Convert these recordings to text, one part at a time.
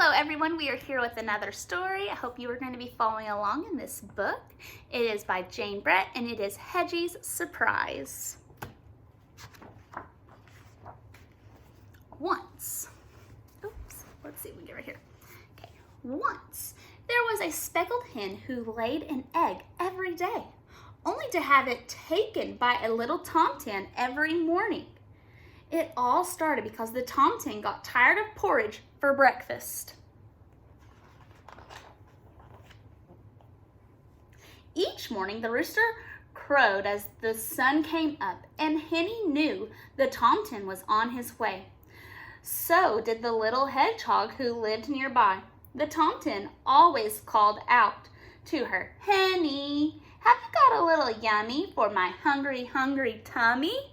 Hello everyone, we are here with another story. I hope you are going to be following along in this book. It is by Jane Brett and it is Hedgie's Surprise. Once, let's see if we can get right here. Okay, once there was a speckled hen who laid an egg every day, only to have it taken by a little tomtit every morning. It all started because the tomtit got tired of porridge for breakfast. Each morning the rooster crowed as the sun came up, and Henny knew the tomtit was on his way. So did the little hedgehog who lived nearby. The tomtit always called out to her, "Henny, have you got a little yummy for my hungry, hungry tummy?"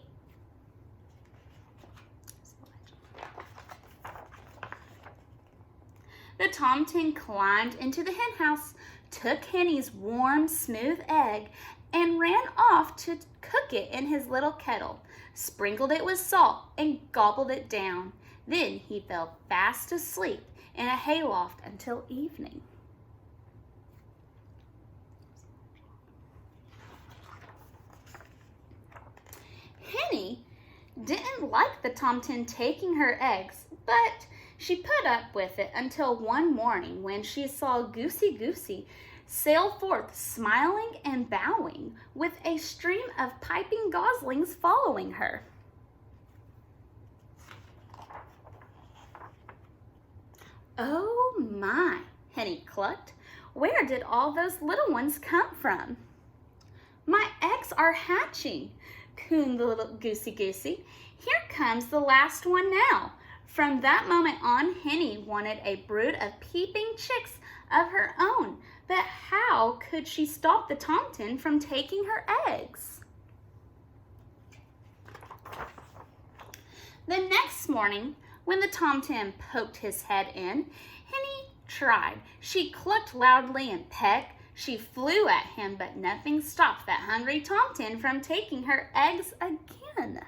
The tomtit climbed into the hen house, took Henny's warm, smooth egg, and ran off to cook it in his little kettle, sprinkled it with salt, and gobbled it down. Then he fell fast asleep in a hayloft until evening. Henny didn't like the tomtit taking her eggs, but she put up with it until one morning when she saw Goosey sail forth smiling and bowing, with a stream of piping goslings following her. "Oh my," Henny clucked. "Where did all those little ones come from?" "My eggs are hatching," cooed the little Goosey. "Here comes the last one now." From that moment on, Henny wanted a brood of peeping chicks of her own, but how could she stop the tomtit from taking her eggs? The next morning, when the tomtit poked his head in, Henny tried. She clucked loudly and pecked. She flew at him, but nothing stopped that hungry tomtit from taking her eggs again.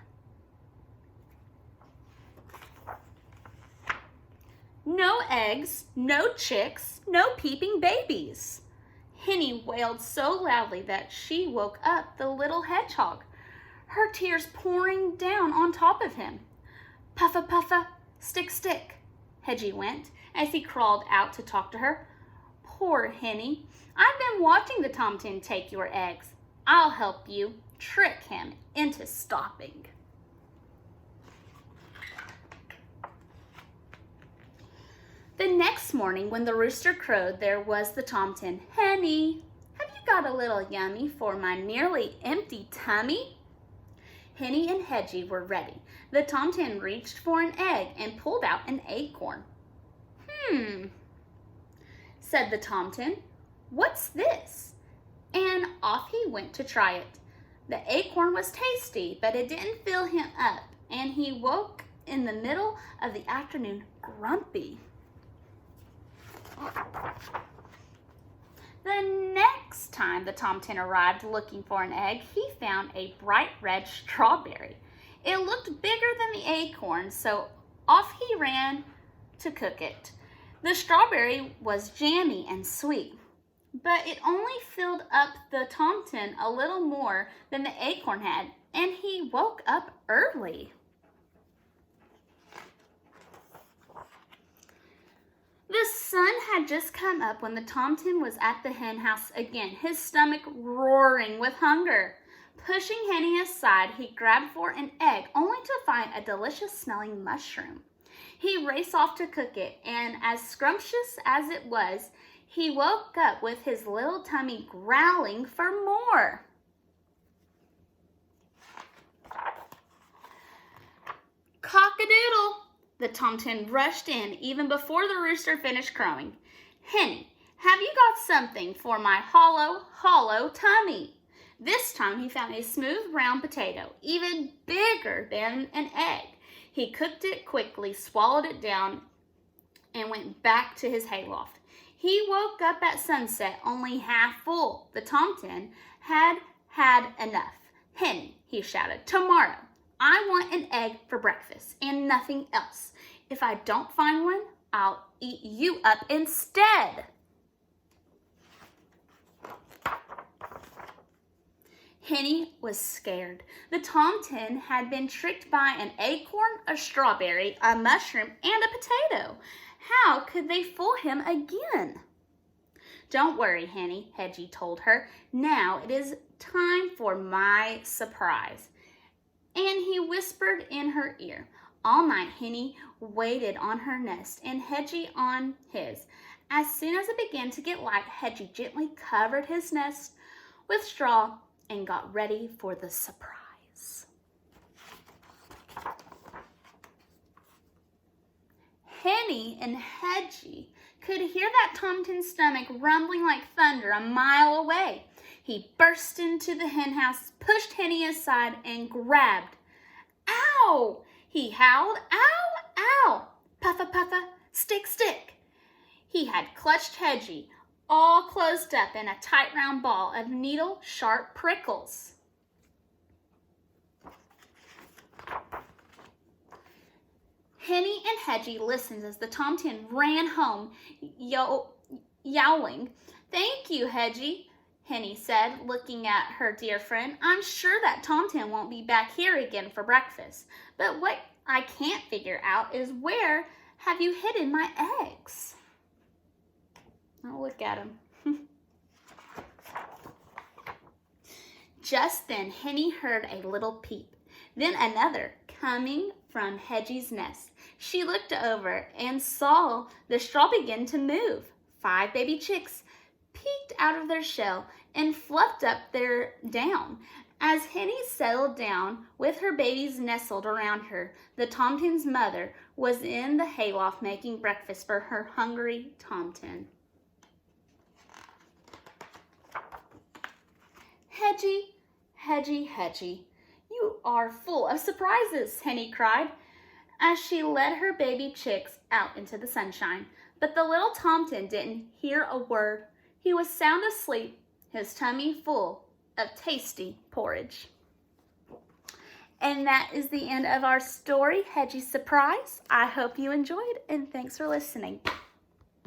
No eggs, no chicks, no peeping babies. Henny wailed so loudly that she woke up the little hedgehog, her tears pouring down on top of him. "Puffa, puffa, stick, stick," Hedgie went as he crawled out to talk to her. "Poor Henny, I've been watching the tomtit take your eggs. I'll help you trick him into stopping." The next morning when the rooster crowed, there was the tomtit. "Henny, have you got a little yummy for my nearly empty tummy?" Henny and Hedgie were ready. The tomtit reached for an egg and pulled out an acorn. Said the tomtit. "What's this?" And off he went to try it. The acorn was tasty, but it didn't fill him up, and he woke in the middle of the afternoon grumpy. The next time the tomtit arrived looking for an egg, he found a bright red strawberry. It looked bigger than the acorn, so off he ran to cook it. The strawberry was jammy and sweet, but it only filled up the tomtit a little more than the acorn had, and he woke up early. The sun had just come up when the tomtit was at the hen house again, his stomach roaring with hunger. Pushing Henny aside, he grabbed for an egg, only to find a delicious smelling mushroom. He raced off to cook it, and as scrumptious as it was, he woke up with his little tummy growling for more. "Cock-a-doodle!" The tomtit rushed in even before the rooster finished crowing. "Henny, have you got something for my hollow tummy?" This time he found a smooth brown potato, even bigger than an egg. He cooked it quickly, swallowed it down, and went back to his hayloft. He woke up at sunset only half full. The tomtit had had enough. "Henny," he shouted, "tomorrow I want an egg for breakfast and nothing else. If I don't find one, I'll eat you up instead. Henny was scared. The tomtin had been tricked by an acorn, a strawberry, a mushroom, and a potato. How could they fool him again? Don't worry, Henny, Hedgie told her. Now it is time for my surprise. And he whispered in her ear. All night, Henny waited on her nest and Hedgie on his. As soon as it began to get light, Hedgie gently covered his nest with straw and got ready for the surprise. Henny and Hedgie could hear that tomtin's stomach rumbling like thunder a mile away. He burst into the hen house, pushed Henny aside, and grabbed. Ow! He howled. Ow! Ow! Puffa, puffa, stick, stick. He had clutched Hedgie, all closed up in a tight round ball of needle-sharp prickles. Henny and Hedgie listened as the tomtin ran home, yowling. Thank you, Hedgie, Henny said, looking at her dear friend. I'm sure that tomtin won't be back here again for breakfast. But what I can't figure out is where have you hidden my eggs? Oh, look at him. Just then, Henny heard a little peep, then another coming from Hedgie's nest. She looked over and saw the straw begin to move. 5 baby chicks peeked out of their shell and fluffed up their down. As Henny settled down with her babies nestled around her, the tomtin's mother was in the hayloft making breakfast for her hungry tomtin. Hedgie, Hedgie, Hedgie, you are full of surprises, Henny cried, as she led her baby chicks out into the sunshine. But the little tomtin didn't hear a word. He was sound asleep, his tummy full of tasty porridge. And that is the end of our story, Hedgie's Surprise. I hope you enjoyed, and thanks for listening.